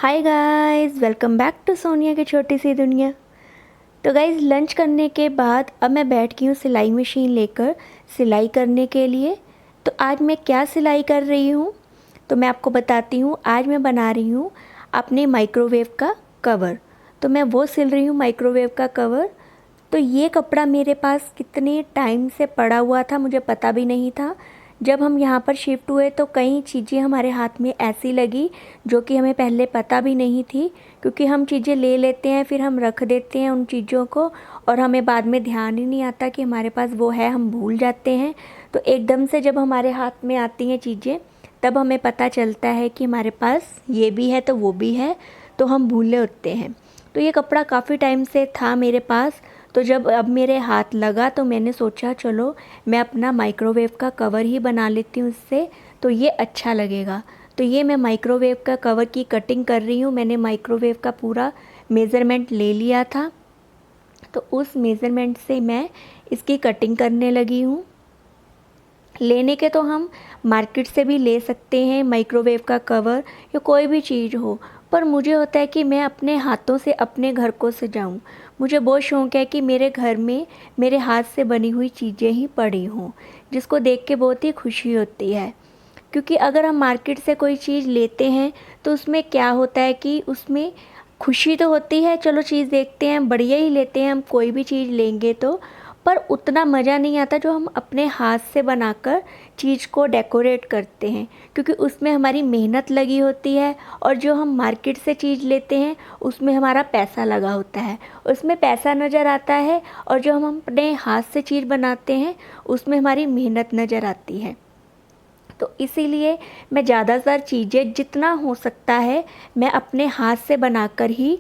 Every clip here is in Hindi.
Hi guys, welcome back to Sonia की छोटी सी दुनिया। तो गाइस, लंच करने के बाद अब मैं बैठ गई हूँ सिलाई मशीन लेकर सिलाई करने के लिए। तो आज मैं क्या सिलाई कर रही हूँ तो मैं आपको बताती हूँ। आज मैं बना रही हूँ अपने माइक्रोवेव का कवर। तो मैं वो सिल रही हूँ माइक्रोवेव का कवर। तो ये कपड़ा मेरे पास कितने टाइम से पड़ा हुआ था मुझे पता भी नहीं था। जब हम यहाँ पर शिफ्ट हुए तो कई चीज़ें हमारे हाथ में ऐसी लगी जो कि हमें पहले पता भी नहीं थी, क्योंकि हम चीज़ें ले लेते हैं फिर हम रख देते हैं उन चीज़ों को और हमें बाद में ध्यान ही नहीं आता कि हमारे पास वो है, हम भूल जाते हैं। तो एकदम से जब हमारे हाथ में आती हैं चीज़ें तब हमें पता चलता है कि हमारे पास ये भी है तो वो भी है, तो हम भूले होते हैं। तो ये कपड़ा काफ़ी टाइम से था मेरे पास। तो जब अब मेरे हाथ लगा तो मैंने सोचा चलो मैं अपना माइक्रोवेव का कवर ही बना लेती हूँ इससे, तो ये अच्छा लगेगा। तो ये मैं माइक्रोवेव का कवर की कटिंग कर रही हूँ। मैंने माइक्रोवेव का पूरा मेज़रमेंट ले लिया था, तो उस मेज़रमेंट से मैं इसकी कटिंग करने लगी हूँ। लेने के तो हम मार्केट से भी ले सकते हैं माइक्रोवेव का कवर या कोई भी चीज़ हो, पर मुझे होता है कि मैं अपने हाथों से अपने घर को सजाऊं। मुझे बहुत शौक़ है कि मेरे घर में मेरे हाथ से बनी हुई चीज़ें ही पड़ी हों, जिसको देख के बहुत ही खुशी होती है। क्योंकि अगर हम मार्केट से कोई चीज़ लेते हैं तो उसमें क्या होता है कि उसमें खुशी तो होती है, चलो चीज़ देखते हैं बढ़िया ही लेते हैं, हम कोई भी चीज़ लेंगे तो, पर उतना मज़ा नहीं आता जो हम अपने हाथ से बनाकर चीज़ को डेकोरेट करते हैं, क्योंकि उसमें हमारी मेहनत लगी होती है। और जो हम मार्केट से चीज़ लेते हैं उसमें हमारा पैसा लगा होता है, उसमें पैसा नज़र आता है, और जो हम अपने हाथ से चीज़ बनाते हैं उसमें हमारी मेहनत नज़र आती है। तो इसीलिए मैं ज़्यादातर चीज़ें जितना हो सकता है मैं अपने हाथ से बनाकर ही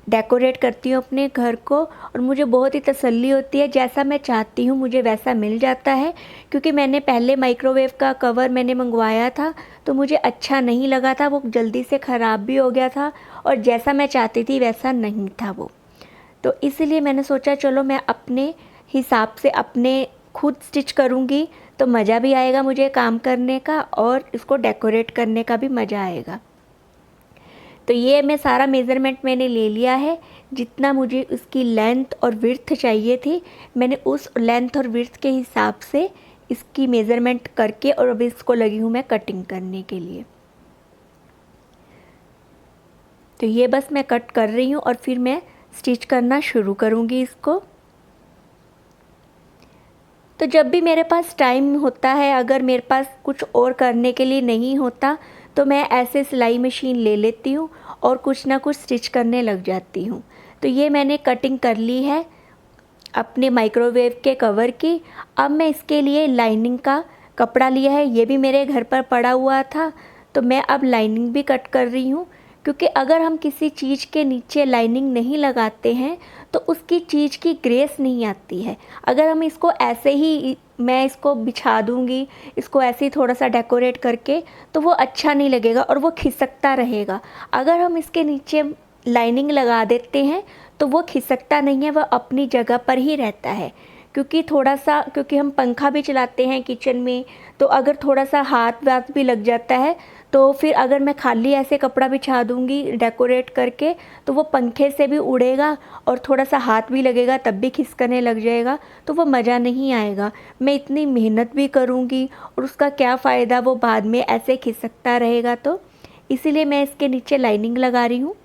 डेकोरेट करती हूँ अपने घर को, और मुझे बहुत ही तसल्ली होती है। जैसा मैं चाहती हूँ मुझे वैसा मिल जाता है, क्योंकि मैंने पहले माइक्रोवेव का कवर मैंने मंगवाया था तो मुझे अच्छा नहीं लगा था, वो जल्दी से ख़राब भी हो गया था और जैसा मैं चाहती थी वैसा नहीं था वो। तो इसलिए मैंने सोचा चलो मैं अपने हिसाब से अपने खुद स्टिच करूँगी तो मज़ा भी आएगा मुझे काम करने का, और इसको डेकोरेट करने का भी मज़ा आएगा। तो ये मैं सारा मेज़रमेंट मैंने ले लिया है, जितना मुझे उसकी लेंथ और विड्थ चाहिए थी मैंने उस लेंथ और विड्थ के हिसाब से इसकी मेज़रमेंट करके और अब इसको लगी हूँ मैं कटिंग करने के लिए। तो ये बस मैं कट कर रही हूँ और फिर मैं स्टिच करना शुरू करूँगी इसको। तो जब भी मेरे पास टाइम होता है, अगर मेरे पास कुछ और करने के लिए नहीं होता तो मैं ऐसे सिलाई मशीन ले लेती हूँ और कुछ ना कुछ स्टिच करने लग जाती हूँ। तो ये मैंने कटिंग कर ली है अपने माइक्रोवेव के कवर की। अब मैं इसके लिए लाइनिंग का कपड़ा लिया है, ये भी मेरे घर पर पड़ा हुआ था, तो मैं अब लाइनिंग भी कट कर रही हूँ। क्योंकि अगर हम किसी चीज़ के नीचे लाइनिंग नहीं लगाते हैं तो उसकी चीज़ की ग्रेस नहीं आती है। अगर हम इसको ऐसे ही मैं इसको बिछा दूँगी, इसको ऐसे ही थोड़ा सा डेकोरेट करके, तो वो अच्छा नहीं लगेगा और वो खिसकता रहेगा। अगर हम इसके नीचे लाइनिंग लगा देते हैं तो वो खिसकता नहीं है, वह अपनी जगह पर ही रहता है। क्योंकि हम पंखा भी चलाते हैं किचन में, तो अगर थोड़ा सा हाथ वाथ भी लग जाता है तो फिर अगर मैं खाली ऐसे कपड़ा बिछा दूँगी डेकोरेट करके तो वो पंखे से भी उड़ेगा और थोड़ा सा हाथ भी लगेगा तब भी खिसकने लग जाएगा, तो वो मज़ा नहीं आएगा। मैं इतनी मेहनत भी करूँगी और उसका क्या फ़ायदा, वो बाद में ऐसे खिसकता रहेगा। तो इसीलिए मैं इसके नीचे लाइनिंग लगा रही हूँ।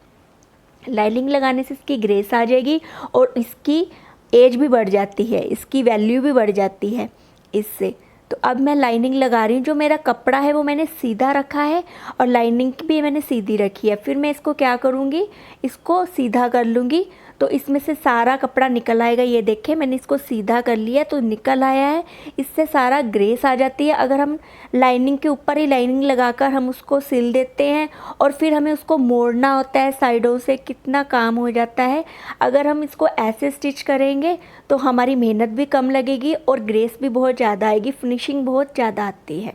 लाइनिंग लगाने से इसकी ग्रेस आ जाएगी और इसकी एज भी बढ़ जाती है, इसकी वैल्यू भी बढ़ जाती है इससे। तो अब मैं लाइनिंग लगा रही हूँ। जो मेरा कपड़ा है वो मैंने सीधा रखा है और लाइनिंग भी मैंने सीधी रखी है। फिर मैं इसको क्या करूँगी, इसको सीधा कर लूँगी तो इसमें से सारा कपड़ा निकल आएगा। ये देखें मैंने इसको सीधा कर लिया तो निकल आया है, इससे सारा ग्रेस आ जाती है। अगर हम लाइनिंग के ऊपर ही लाइनिंग लगाकर हम उसको सिल देते हैं और फिर हमें उसको मोड़ना होता है साइडों से, कितना काम हो जाता है। अगर हम इसको ऐसे स्टिच करेंगे तो हमारी मेहनत भी कम लगेगी और ग्रेस भी बहुत ज़्यादा आएगी, फिनिशिंग बहुत ज़्यादा आती है।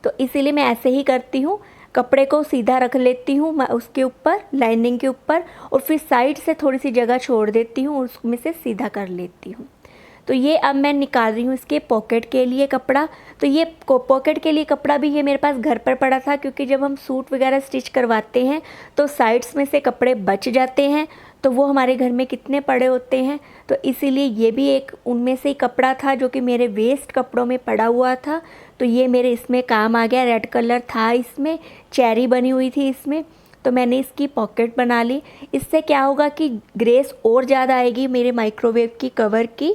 तो इसीलिए मैं ऐसे ही करती हूँ, कपड़े को सीधा रख लेती हूँ मैं उसके ऊपर, लाइनिंग के ऊपर, और फिर साइड से थोड़ी सी जगह छोड़ देती हूँ और उसमें से सीधा कर लेती हूँ। तो ये अब मैं निकाल रही हूँ इसके पॉकेट के लिए कपड़ा। तो ये पॉकेट के लिए कपड़ा भी ये मेरे पास घर पर पड़ा था, क्योंकि जब हम सूट वगैरह स्टिच करवाते हैं तो साइड्स में से कपड़े बच जाते हैं, तो वो हमारे घर में कितने पड़े होते हैं, तो इसीलिए ये भी एक उनमें से ही कपड़ा था जो कि मेरे वेस्ट कपड़ों में पड़ा हुआ था। तो ये मेरे इसमें काम आ गया। रेड कलर था इसमें, चेरी बनी हुई थी इसमें, तो मैंने इसकी पॉकेट बना ली। इससे क्या होगा कि ग्रेस और ज़्यादा आएगी मेरे माइक्रोवेव की कवर की।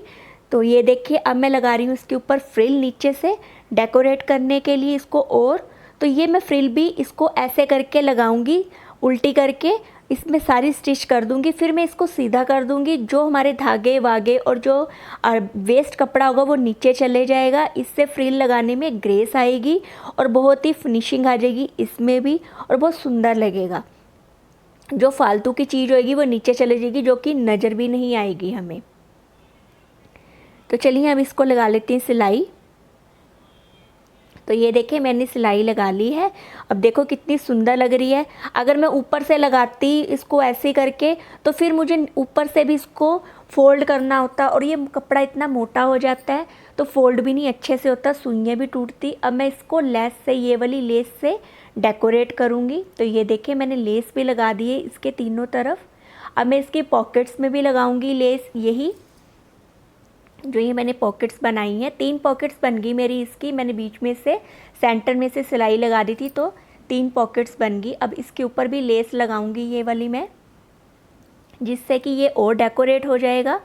तो ये देखिए अब मैं लगा रही हूँ इसके ऊपर फ्रिल नीचे से डेकोरेट करने के लिए इसको। और तो ये मैं फ्रिल भी इसको ऐसे करके लगाऊंगी, उल्टी करके इसमें सारी स्टिच कर दूंगी, फिर मैं इसको सीधा कर दूंगी। जो हमारे धागे वागे और जो वेस्ट कपड़ा होगा वो नीचे चले जाएगा। इससे फ्रिल लगाने में ग्रेस आएगी और बहुत ही फिनिशिंग आ जाएगी इसमें भी, और बहुत सुंदर लगेगा। जो फालतू की चीज़ होगी वो नीचे चले जाएगी, जो कि नज़र भी नहीं आएगी हमें। तो चलिए अब इसको लगा लेते हैं सिलाई। तो ये देखिए मैंने सिलाई लगा ली है। अब देखो कितनी सुंदर लग रही है। अगर मैं ऊपर से लगाती इसको ऐसे करके तो फिर मुझे ऊपर से भी इसको फ़ोल्ड करना होता, और ये कपड़ा इतना मोटा हो जाता है तो फ़ोल्ड भी नहीं अच्छे से होता, सुइयाँ भी टूटती। अब मैं इसको लेस से, ये वाली लेस से डेकोरेट करूँगी। तो ये देखिए मैंने लेस भी लगा दी है इसके तीनों तरफ। अब मैं इसकी पॉकेट्स में भी लगाऊंगी लेस, यही जो ये मैंने पॉकेट्स बनाई हैं। 3 पॉकेट्स बन गई मेरी इसकी। मैंने बीच में से सेंटर में से सिलाई लगा दी थी तो 3 पॉकेट्स बन गई। अब इसके ऊपर भी लेस लगाऊंगी ये वाली मैं, जिससे कि ये और डेकोरेट हो जाएगा।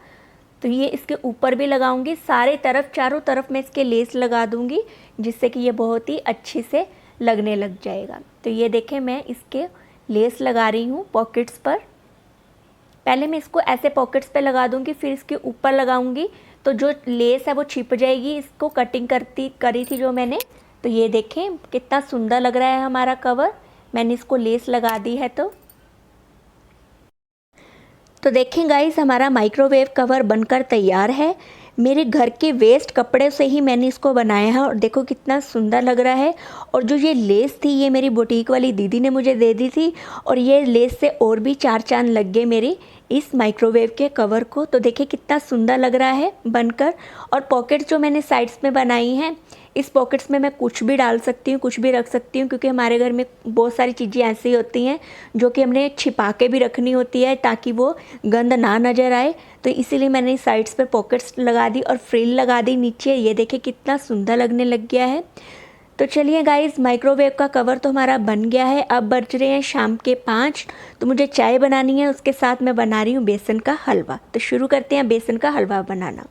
तो ये इसके ऊपर भी लगाऊंगी, सारे तरफ चारों तरफ मैं इसके लेस लगा दूंगी, जिससे कि ये बहुत ही अच्छे से लगने लग जाएगा। तो ये देखें मैं इसके लेस लगा रही हूँ पॉकेट्स पर। पहले मैं इसको ऐसे पॉकेट्स पे लगा दूंगी, फिर इसके ऊपर लगाऊंगी, तो जो लेस है वो छिप जाएगी। इसको कटिंग करी थी जो मैंने। तो ये देखें कितना सुंदर लग रहा है हमारा कवर। मैंने इसको लेस लगा दी है। तो देखें गाइस हमारा माइक्रोवेव कवर बनकर तैयार है। मेरे घर के वेस्ट कपड़े से ही मैंने इसको बनाया है, और देखो कितना सुंदर लग रहा है। और जो ये लेस थी ये मेरी बुटीक वाली दीदी ने मुझे दे दी थी, और ये लेस से और भी 4 चांद लग गए मेरे इस माइक्रोवेव के कवर को। तो देखिए कितना सुंदर लग रहा है बनकर। और पॉकेट्स जो मैंने साइड्स में बनाई हैं, इस पॉकेट्स में मैं कुछ भी डाल सकती हूँ, कुछ भी रख सकती हूँ, क्योंकि हमारे घर में बहुत सारी चीज़ें ऐसी होती हैं जो कि हमने छिपा के भी रखनी होती है ताकि वो गंद ना नज़र आए। तो इसीलिए मैंने साइड्स पर पॉकेट्स लगा दी और फ्रिल लगा दी नीचे। ये देखिए कितना सुंदर लगने लग गया है। तो चलिए गाइस माइक्रोवेव का कवर तो हमारा बन गया है। अब बज रहे हैं शाम के 5। तो मुझे चाय बनानी है, उसके साथ मैं बना रही हूँ बेसन का हलवा। तो शुरू करते हैं बेसन का हलवा बनाना।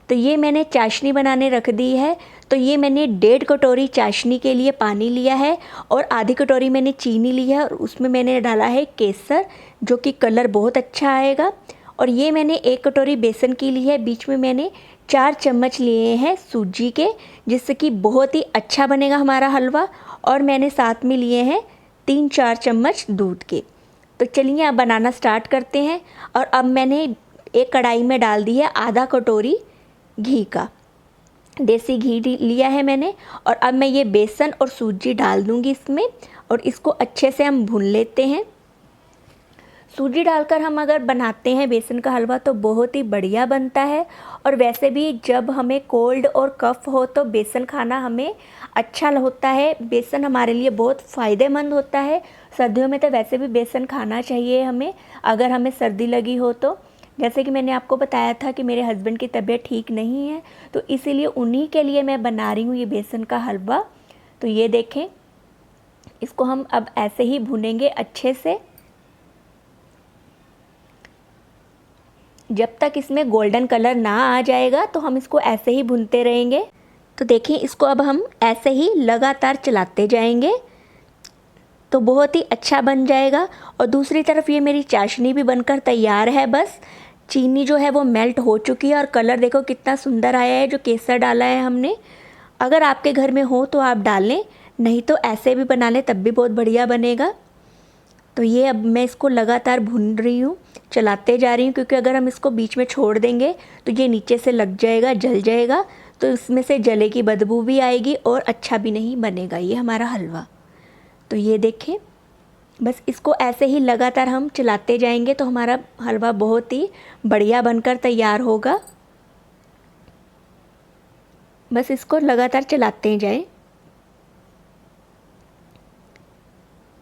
तो ये मैंने चाशनी बनाने रख दी है। तो ये मैंने 1.5 कटोरी चाशनी के लिए पानी लिया है, और आधी कटोरी मैंने चीनी ली है, और उसमें मैंने डाला है केसर, जो कि कलर बहुत अच्छा आएगा। और ये मैंने 1 कटोरी बेसन की ली है। बीच में मैंने 4 चम्मच लिए हैं सूजी के, जिससे कि बहुत ही अच्छा बनेगा हमारा हलवा। और मैंने साथ में लिए हैं 3-4 चम्मच दूध के। तो चलिए अब बनाना स्टार्ट करते हैं। और अब मैंने एक कढ़ाई में डाल दी है आधा कटोरी घी का, देसी घी लिया है मैंने। और अब मैं ये बेसन और सूजी डाल दूंगी इसमें, और इसको अच्छे से हम भून लेते हैं। सूजी डालकर हम अगर बनाते हैं बेसन का हलवा तो बहुत ही बढ़िया बनता है। और वैसे भी जब हमें कोल्ड और कफ हो तो बेसन खाना हमें अच्छा होता है। बेसन हमारे लिए बहुत फ़ायदेमंद होता है। सर्दियों में तो वैसे भी बेसन खाना चाहिए हमें, अगर हमें सर्दी लगी हो तो। जैसे कि मैंने आपको बताया था कि मेरे हस्बैंड की तबीयत ठीक नहीं है, तो इसीलिए उन्हीं के लिए मैं बना रही हूँ ये बेसन का हलवा। तो ये देखें, इसको हम अब ऐसे ही भूनेंगे अच्छे से, जब तक इसमें गोल्डन कलर ना आ जाएगा तो हम इसको ऐसे ही भूनते रहेंगे। तो देखिए इसको अब हम ऐसे ही लगातार चलाते जाएंगे तो बहुत ही अच्छा बन जाएगा। और दूसरी तरफ ये मेरी चाशनी भी बनकर तैयार है। बस चीनी जो है वो मेल्ट हो चुकी है, और कलर देखो कितना सुंदर आया है जो केसर डाला है हमने। अगर आपके घर में हो तो आप डालें, नहीं तो ऐसे भी बना लें, तब भी बहुत बढ़िया बनेगा। तो ये अब मैं इसको लगातार भून रही हूँ, चलाते जा रही हूँ, क्योंकि अगर हम इसको बीच में छोड़ देंगे तो ये नीचे से लग जाएगा, जल जाएगा, तो इसमें से जले की बदबू भी आएगी और अच्छा भी नहीं बनेगा ये हमारा हलवा। तो ये देखें, बस इसको ऐसे ही लगातार हम चलाते जाएंगे तो हमारा हलवा बहुत ही बढ़िया बनकर तैयार होगा। बस इसको लगातार चलाते जाएं।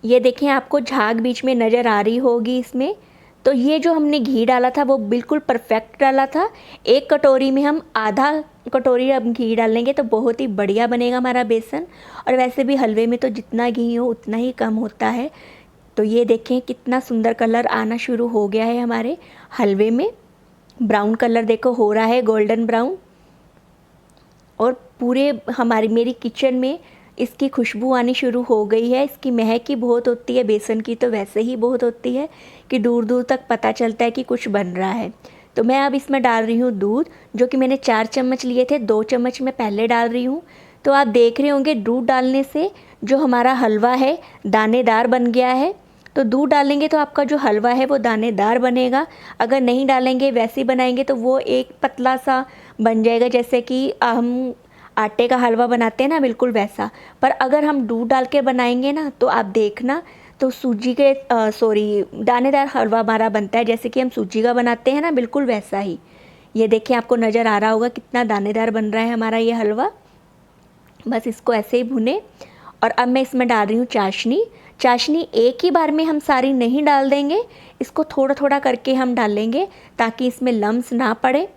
ये देखें, आपको झाग बीच में नज़र आ रही होगी इसमें। तो ये जो हमने घी डाला था वो बिल्कुल परफेक्ट डाला था। एक कटोरी में हम आधा कटोरी अब घी डालेंगे तो बहुत ही बढ़िया बनेगा हमारा बेसन। और वैसे भी हलवे में तो जितना घी हो उतना ही कम होता है। तो ये देखें कितना सुंदर कलर आना शुरू हो गया है हमारे हलवे में। ब्राउन कलर देखो हो रहा है, गोल्डन ब्राउन। और पूरे मेरी किचन में इसकी खुशबू आनी शुरू हो गई है। इसकी महक ही बहुत होती है, बेसन की तो वैसे ही बहुत होती है कि दूर दूर तक पता चलता है कि कुछ बन रहा है। तो मैं अब इसमें डाल रही हूँ दूध, जो कि मैंने 4 चम्मच लिए थे, 2 चम्मच मैं पहले डाल रही हूँ। तो आप देख रहे होंगे दूध डालने से जो हमारा हलवा है दानेदार बन गया है। तो दूध डालेंगे तो आपका जो हलवा है वो दानेदार बनेगा। अगर नहीं डालेंगे वैसे ही बनाएंगे तो वो एक पतला सा बन जाएगा, जैसे कि हम आटे का हलवा बनाते हैं ना, बिल्कुल वैसा। पर अगर हम दूध डाल के बनाएंगे ना तो आप देखना, तो सूजी के दानेदार हलवा हमारा बनता है, जैसे कि हम सूजी का बनाते हैं ना, बिल्कुल वैसा ही। ये देखें, आपको नज़र आ रहा होगा कितना दानेदार बन रहा है हमारा ये हलवा। बस इसको ऐसे ही भुने। और अब मैं इसमें डाल रही हूँ चाशनी। चाशनी एक ही बार में हम सारी नहीं डाल देंगे, इसको थोड़ा थोड़ा करके हम डालेंगे ताकि इसमें लम्स ना पड़े।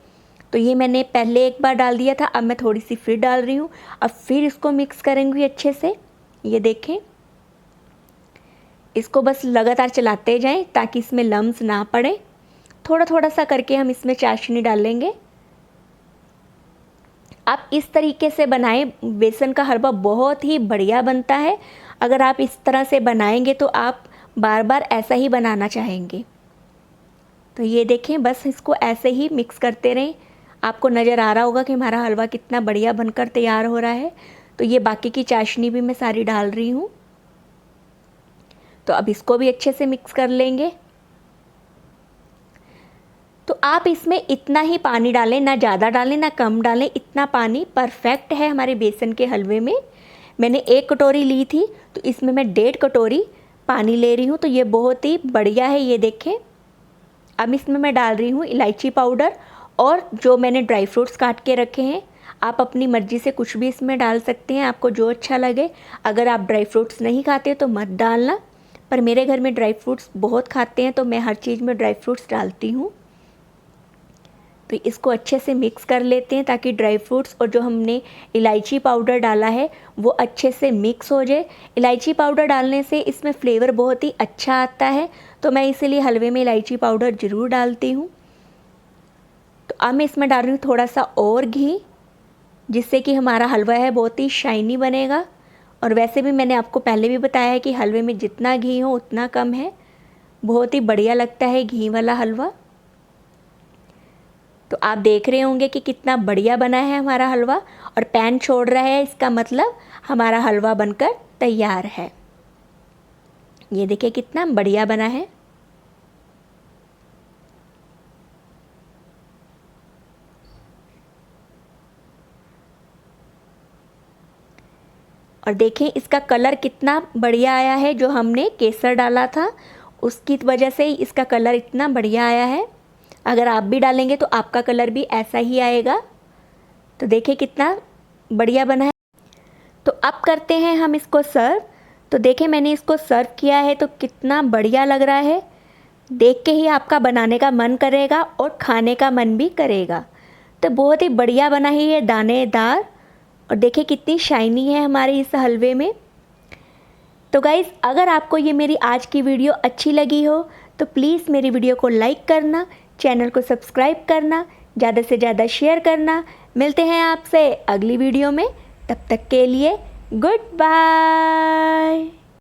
तो ये मैंने पहले एक बार डाल दिया था, अब मैं थोड़ी सी फिर डाल रही हूँ। अब फिर इसको मिक्स करेंगे अच्छे से। ये देखें, इसको बस लगातार चलाते जाएं ताकि इसमें लम्स ना पड़े। थोड़ा थोड़ा सा करके हम इसमें चाशनी डालेंगे। आप इस तरीके से बनाएं, बेसन का हलवा बहुत ही बढ़िया बनता है। अगर आप इस तरह से बनाएंगे तो आप बार बार ऐसा ही बनाना चाहेंगे। तो ये देखें, बस इसको ऐसे ही मिक्स करते रहें। आपको नज़र आ रहा होगा कि हमारा हलवा कितना बढ़िया बनकर तैयार हो रहा है। तो ये बाकी की चाशनी भी मैं सारी डाल रही हूँ। तो अब इसको भी अच्छे से मिक्स कर लेंगे। तो आप इसमें इतना ही पानी डालें, ना ज़्यादा डालें ना कम डालें, इतना पानी परफेक्ट है हमारे बेसन के हलवे में। मैंने 1 कटोरी ली थी तो इसमें मैं 1.5 कटोरी पानी ले रही हूँ। तो ये बहुत ही बढ़िया है। ये देखें, अब इसमें मैं डाल रही हूँ इलायची पाउडर और जो मैंने ड्राई फ्रूट्स काट के रखे हैं। आप अपनी मर्ज़ी से कुछ भी इसमें डाल सकते हैं, आपको जो अच्छा लगे। अगर आप ड्राई फ्रूट्स नहीं खाते तो मत डालना, पर मेरे घर में ड्राई फ्रूट्स बहुत खाते हैं तो मैं हर चीज़ में ड्राई फ्रूट्स डालती हूँ। तो इसको अच्छे से मिक्स कर लेते हैं ताकि ड्राई फ्रूट्स और जो हमने इलायची पाउडर डाला है वो अच्छे से मिक्स हो जाए। इलायची पाउडर डालने से इसमें फ्लेवर बहुत ही अच्छा आता है, तो मैं इसीलिए हलवे में इलायची पाउडर ज़रूर डालती हूँ। तो अब मैं इसमें डाल रही हूँ थोड़ा सा और घी, जिससे कि हमारा हलवा है बहुत ही शाइनी बनेगा। और वैसे भी मैंने आपको पहले भी बताया है कि हलवे में जितना घी हो उतना कम है, बहुत ही बढ़िया लगता है घी वाला हलवा। तो आप देख रहे होंगे कि कितना बढ़िया बना है हमारा हलवा, और पैन छोड़ रहा है, इसका मतलब हमारा हलवा बनकर तैयार है। ये देखिए कितना बढ़िया बना है। और देखें इसका कलर कितना बढ़िया आया है, जो हमने केसर डाला था उसकी वजह से ही इसका कलर इतना बढ़िया आया है। अगर आप भी डालेंगे तो आपका कलर भी ऐसा ही आएगा। तो देखिए कितना बढ़िया बना है। तो अब करते हैं हम इसको सर्व। तो देखें मैंने इसको सर्व किया है तो कितना बढ़िया लग रहा है, देख के ही आपका बनाने का मन करेगा और खाने का मन भी करेगा। तो बहुत ही बढ़िया बना है ये, दानेदार। और देखिए कितनी शाइनी है हमारे इस हलवे में। तो गाइज़, अगर आपको ये मेरी आज की वीडियो अच्छी लगी हो तो प्लीज़ मेरी वीडियो को लाइक करना, चैनल को सब्सक्राइब करना, ज़्यादा से ज़्यादा शेयर करना। मिलते हैं आपसे अगली वीडियो में, तब तक के लिए गुड बाय।